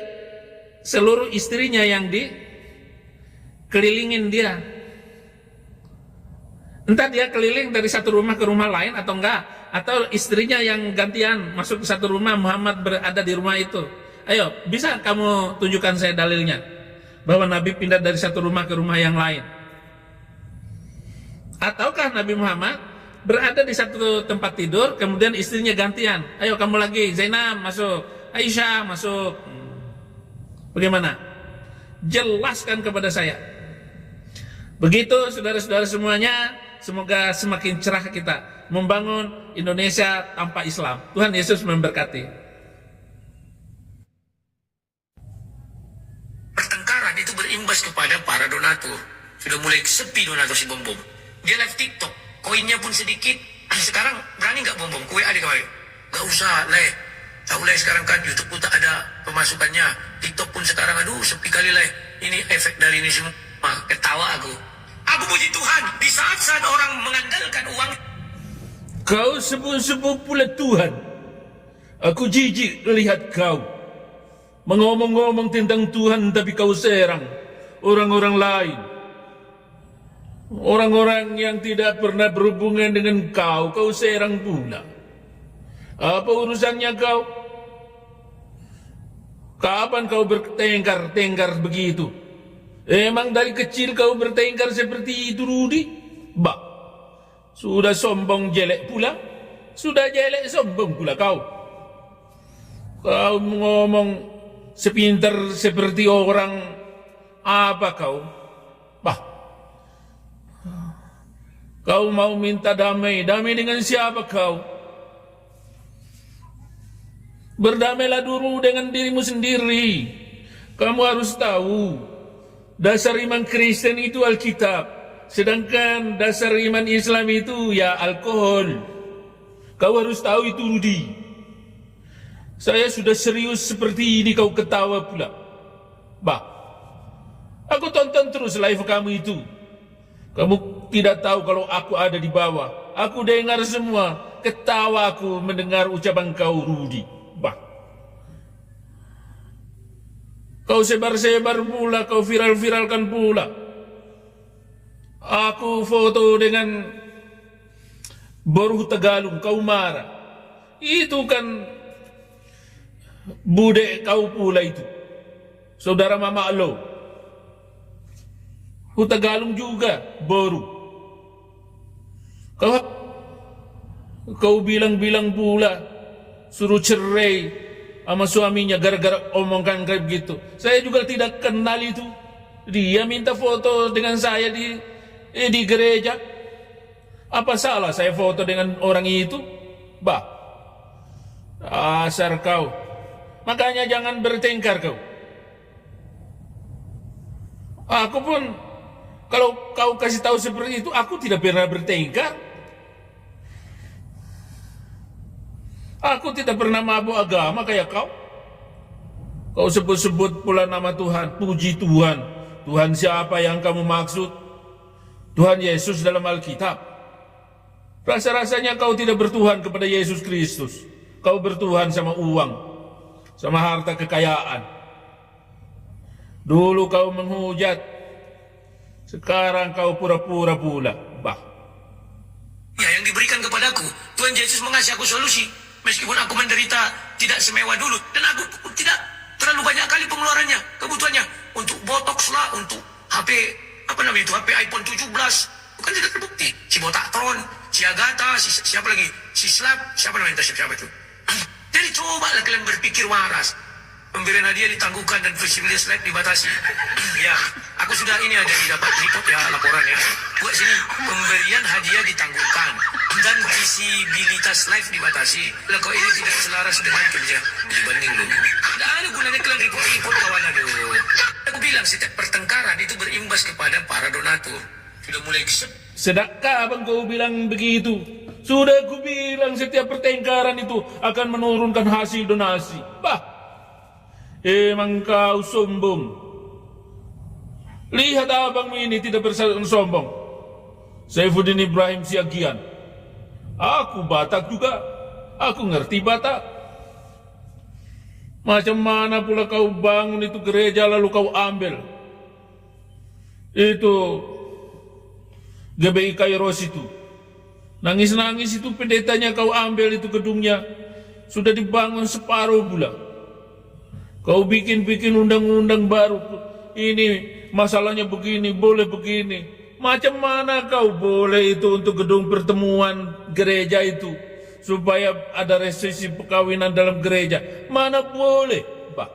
seluruh istrinya yang dikelilingin dia. Entah dia keliling dari satu rumah ke rumah lain atau enggak, atau istrinya yang gantian masuk ke satu rumah, Muhammad berada di rumah itu. Ayo, bisa kamu tunjukkan saya dalilnya bahwa Nabi pindah dari satu rumah ke rumah yang lain? Ataukah Nabi Muhammad berada di satu tempat tidur, kemudian istrinya gantian? Ayo kamu lagi, Zainab masuk, Aisyah masuk. Bagaimana? Jelaskan kepada saya. Begitu saudara-saudara semuanya, semoga semakin cerah kita membangun Indonesia tanpa Islam. Tuhan Yesus memberkati. Pertengkaran itu berimbas kepada para donatur. Sudah mulai sepi donatur si Bom Bom. Dia live TikTok, koinnya pun sedikit. Sekarang berani nggak Bom Bom? Kue ada kemarin. Nggak usah, Le. Tahu Le sekarang kan YouTube pun tak ada pemasukannya. TikTok pun sekarang aduh sepi kali Le. Ini efek dari ini semua. Ketawa aku. Aku puji Tuhan di saat-saat orang mengandalkan uang. Kau sebut-sebut pula Tuhan. Aku jijik lihat kau mengomong-ngomong tentang Tuhan, tapi kau serang orang-orang lain. Orang-orang yang tidak pernah berhubungan dengan kau serang pula. Apa urusannya kau? Kapan kau bertengkar-tengkar begitu? Emang dari kecil kau bertengkar seperti itu, Rudi? Bah, sudah sombong jelek pula. Sudah jelek sombong pula kau. Kau ngomong sepintar seperti orang apa kau? Bah, kau mau minta damai. Damai dengan siapa kau? Berdamailah dulu dengan dirimu sendiri. Kamu harus tahu, dasar iman Kristen itu Alkitab, sedangkan dasar iman Islam itu ya alkohol. Kau harus tahu itu, Rudi. Saya sudah serius seperti ini, kau ketawa pula. Bah, aku tonton terus live kamu itu. Kamu tidak tahu kalau aku ada di bawah. Aku dengar semua. Ketawa aku mendengar ucapan kau, Rudi. Bah, kau sebar-sebar pula, kau viral-viralkan pula. Aku foto dengan Boruh Tagalog, kau marah. Itu kan bude kau pula itu. Saudara Mama Alo. Tagalog juga, Boruh. Kau bilang-bilang pula suruh cerai sama suaminya gara-gara omongkan kayak begitu. Saya juga tidak kenal itu. Dia minta foto dengan saya di gereja. Apa salah saya foto dengan orang itu? Bah, dasar kau. Makanya jangan bertengkar kau. Aku pun, kalau kau kasih tahu seperti itu, aku tidak pernah bertengkar. Aku tidak pernah mabuk agama kayak kau. Kau sebut-sebut pula nama Tuhan, puji Tuhan. Tuhan siapa yang kamu maksud? Tuhan Yesus dalam Alkitab. Rasa-rasanya kau tidak bertuhan kepada Yesus Kristus. Kau bertuhan sama uang, sama harta kekayaan. Dulu kau menghujat, sekarang kau pura-pura pula. Bah. Ya, yang diberikan kepadaku, Tuhan Yesus mengasih aku solusi. Meskipun aku menderita tidak semewah dulu, dan aku tidak terlalu banyak kali pengeluarannya, kebutuhannya untuk botox lah, untuk HP HP iPhone 17, bukan tidak terbukti. Si Botatron, si Agatha, siapa lagi, si Slap, siapa itu. Jadi cobalah kalian berpikir waras. Pemberian hadiah ditangguhkan dan visibilitas live dibatasi. Ya, aku sudah ini ada dapat report ya, laporan ya. Buat sini, pemberian hadiah ditangguhkan dan visibilitas live dibatasi. Lah kok ini tidak selaras dengan kerja dibanding lu. Tidak ada gunanya kalian report kawan aduh. Aku bilang setiap pertengkaran itu berimbas kepada para donatur. Sudah mulai Sedekah bang kau bilang begitu. Sudah aku bilang setiap pertengkaran itu akan menurunkan hasil donasi. Bah. Emang kau sombong. Lihat abangmu ini tidak bersombong. Saifuddin Ibrahim Siagian. Aku Batak juga. Aku ngerti Batak. Macam mana pula kau bangun itu gereja lalu kau ambil itu GBI Kairos itu. Nangis-nangis itu pendetanya kau ambil itu gedungnya. Sudah dibangun separuh pula. Kau bikin undang-undang baru. Ini masalahnya begini, boleh begini. Macam mana kau boleh itu untuk gedung pertemuan gereja itu? Supaya ada resepsi perkawinan dalam gereja. Mana boleh, Pak?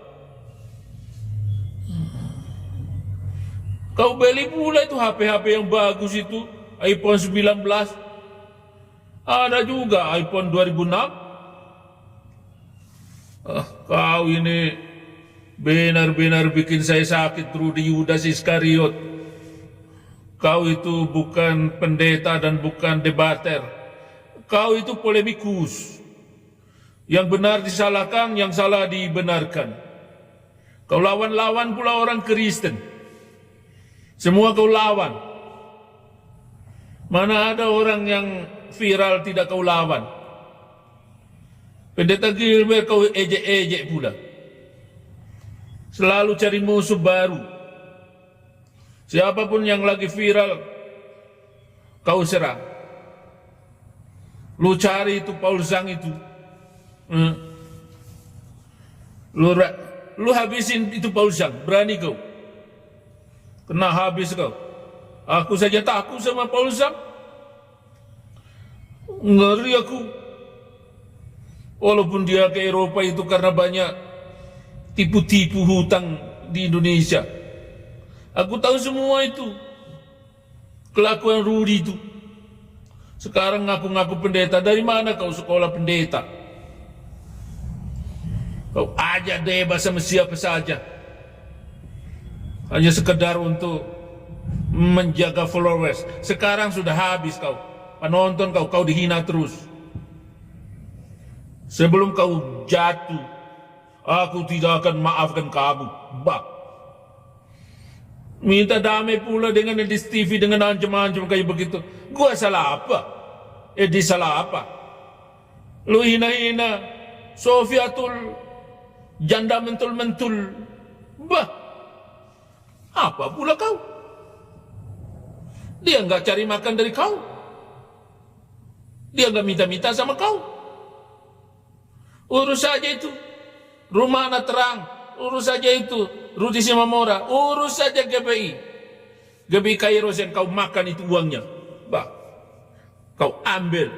Kau beli pula itu HP-HP yang bagus itu. iPhone 19. Ada juga iPhone 2006. Kau ini benar-benar bikin saya sakit, Rudi Yudas Iskariot. Kau itu bukan pendeta dan bukan debater. Kau itu polemikus. Yang benar disalahkan, yang salah dibenarkan. Kau lawan-lawan pula orang Kristen. Semua kau lawan. Mana ada orang yang viral tidak kau lawan. Pendeta Gilbert kau ejek-ejek pula. Selalu cari musuh baru. Siapapun yang lagi viral, kau serang. Lu cari itu Paul Zhang itu. Lu habisin itu Paul Zhang. Berani kau. Kena habis kau. Aku saja takut sama Paul Zhang. Ngeri aku. Walaupun dia ke Eropa itu karena banyak tipu-tipu hutang di Indonesia. Aku tahu semua itu. Kelakuan Rudi itu. Sekarang ngaku-ngaku pendeta. Dari mana kau sekolah pendeta? Kau ajak debat sama siapa saja. Hanya sekedar untuk menjaga followers. Sekarang sudah habis kau. Penonton kau dihina terus. Sebelum kau jatuh, aku tidak akan maafkan kamu. Bah. Minta damai pula dengan Edis TV dengan ancam-ancam kayak begitu. Gua salah apa? Edis salah apa? Lu hina-hina Sofiatul janda mentul-mentul. Bah. Apa pula kau? Dia enggak cari makan dari kau. Dia enggak minta-minta sama kau. Urus saja itu. Rumah anak terang. Urus saja itu. Rudi Simamora. Urus saja GBI. GBI Kairos yang kau makan itu uangnya. Bah. Kau ambil.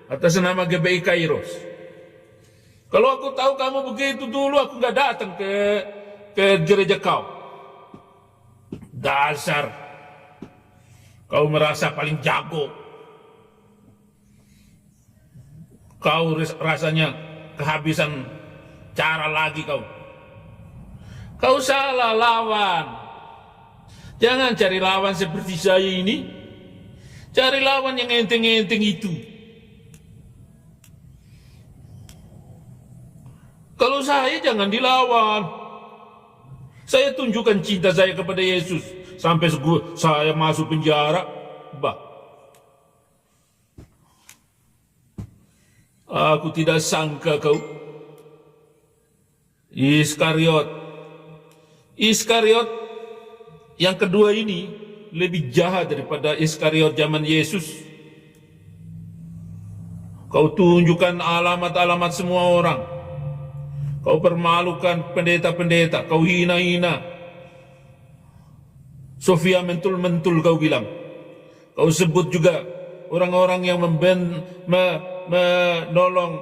Atas nama GBI Kairos. Kalau aku tahu kamu begitu dulu, aku nggak datang ke gereja kau. Dasar. Kau merasa paling jago. Kau rasanya kehabisan cara lagi kau. Kau salah lawan. Jangan cari lawan seperti saya ini. Cari lawan yang enteng-enteng itu. Kalau saya jangan dilawan. Saya tunjukkan cinta saya kepada Yesus. Sampai saya masuk penjara. Bah. Aku tidak sangka kau. Iskariot yang kedua ini lebih jahat daripada Iskariot zaman Yesus. Kau tunjukkan alamat-alamat semua orang. Kau permalukan pendeta-pendeta. Kau hina-hina. Sofia mentul-mentul kau bilang. Kau sebut juga orang-orang yang menolong,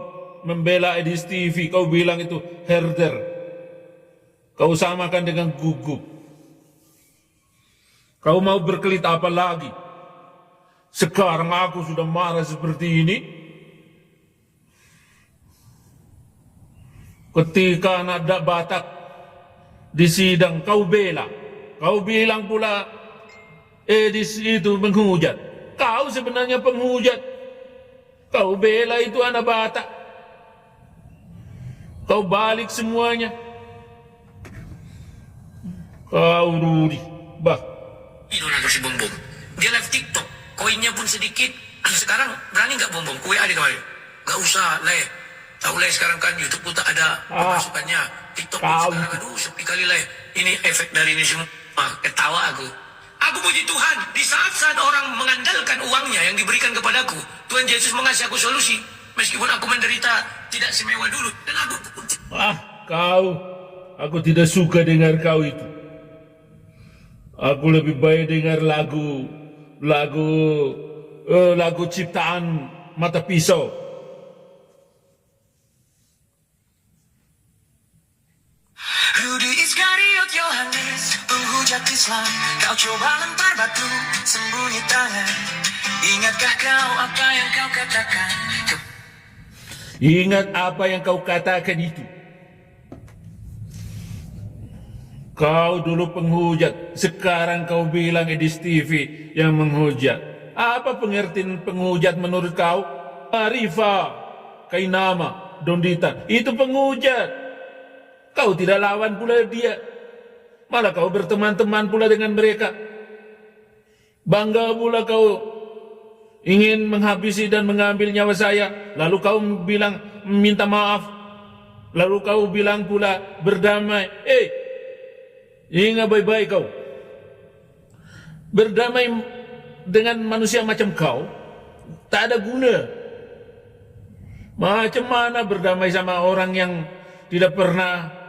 membela Edis TV. Kau bilang itu herder. Kau samakan dengan gugup. Kau mau berkelit apa lagi? Sekarang aku sudah marah seperti ini. Ketika anak Batak di sidang kau bela. Kau bilang pula Edis itu menghujat. Kau sebenarnya penghujat. Kau bela itu anak Batak. Kau balik semuanya. Kau Rudi. Bah. Itu nanti si Bom Bom. Dia live TikTok. Koinnya pun sedikit. Sekarang berani nggak Bom Bom? Kue ada kemarin. Nggak usah, Le. Tahu Le sekarang kan YouTube pun tak ada pemasukannya. TikTok pun sekarang, aduh sepi kali Le. Ini efek dari ini semua. Ketawa aku. Aku puji Tuhan. Di saat-saat orang mengandalkan uangnya yang diberikan kepadaku, Tuhan Yesus mengasih aku solusi. Meskipun aku menderita tidak semewah dulu. Dan aku... Aku tidak suka dengar kau itu. Aku lebih baik dengar lagu ciptaan Mata Pisau. Rudi Iskariot Yohanes, penghujat Islam. Kau coba lempar batu, sembunyi tangan. Ingatkah kau apa yang kau katakan? Ingat apa yang kau katakan itu. Kau dulu penghujat, sekarang kau bilang Edis TV yang menghujat. Apa pengertian penghujat menurut kau? Arifa, Kainama, Donditan, itu penghujat. Kau tidak lawan pula dia. Malah kau berteman-teman pula dengan mereka. Bangga pula kau ingin menghabisi dan mengambil nyawa saya. Lalu kau bilang minta maaf. Lalu kau bilang pula berdamai. Ingat baik-baik kau. Berdamai dengan manusia macam kau tak ada guna. Macam mana berdamai sama orang yang tidak pernah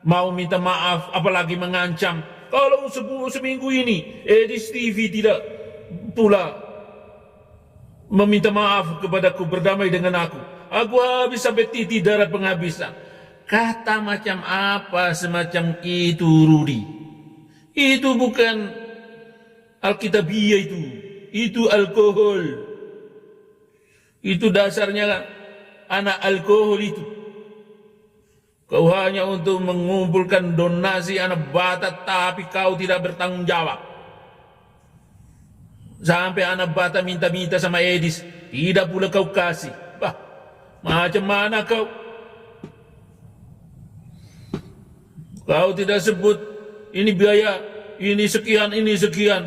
mau minta maaf, apalagi mengancam. Kalau seminggu ini Edis TV tidak pula meminta maaf kepadaku, berdamai dengan aku habis sampai titik darah penghabisan. Kata macam apa semacam itu, Rudi? Itu bukan Alkitabiah itu alkohol. Itu dasarnya anak alkohol itu. Kau hanya untuk mengumpulkan donasi anak Batak, tapi kau tidak bertanggung jawab. Sampai anak Batak minta-minta sama Edis, tidak pula kau kasih. Bah, macam mana kau? Kau tidak sebut ini biaya, ini sekian, ini sekian.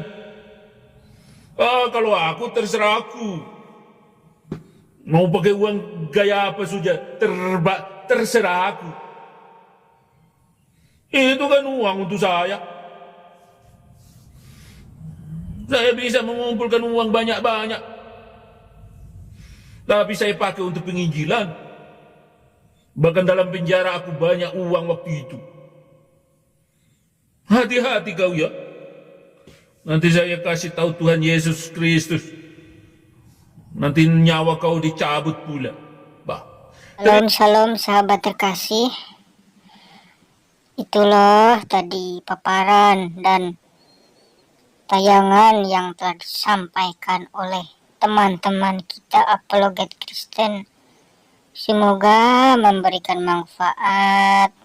Kalau aku terserah aku. Mau pakai uang gaya apa saja, terserah aku. Itu kan uang untuk saya. Saya bisa mengumpulkan uang banyak-banyak. Tapi saya pakai untuk penginjilan. Bahkan dalam penjara aku banyak uang waktu itu. Hati-hati kau ya. Nanti saya kasih tahu Tuhan Yesus Kristus. Nanti nyawa kau dicabut pula. Shalom sahabat terkasih. Itulah tadi paparan dan tayangan yang telah disampaikan oleh teman-teman kita apologet Kristen. Semoga memberikan manfaat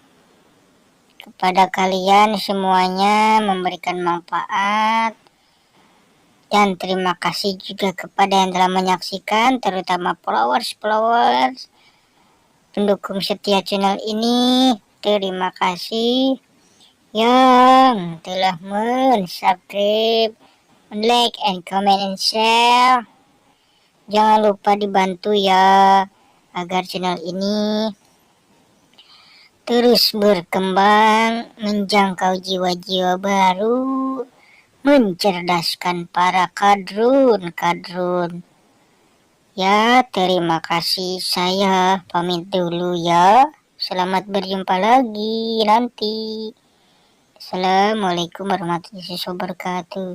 kepada kalian semuanya, memberikan manfaat. Dan terima kasih juga kepada yang telah menyaksikan, terutama followers pendukung setia channel ini. Terima kasih yang telah subscribe, like, and comment, and share. Jangan lupa dibantu ya, agar channel ini terus berkembang, menjangkau jiwa-jiwa baru, mencerdaskan para kadrun. Ya, terima kasih. Saya pamit dulu ya. Selamat berjumpa lagi nanti. Assalamualaikum warahmatullahi wabarakatuh.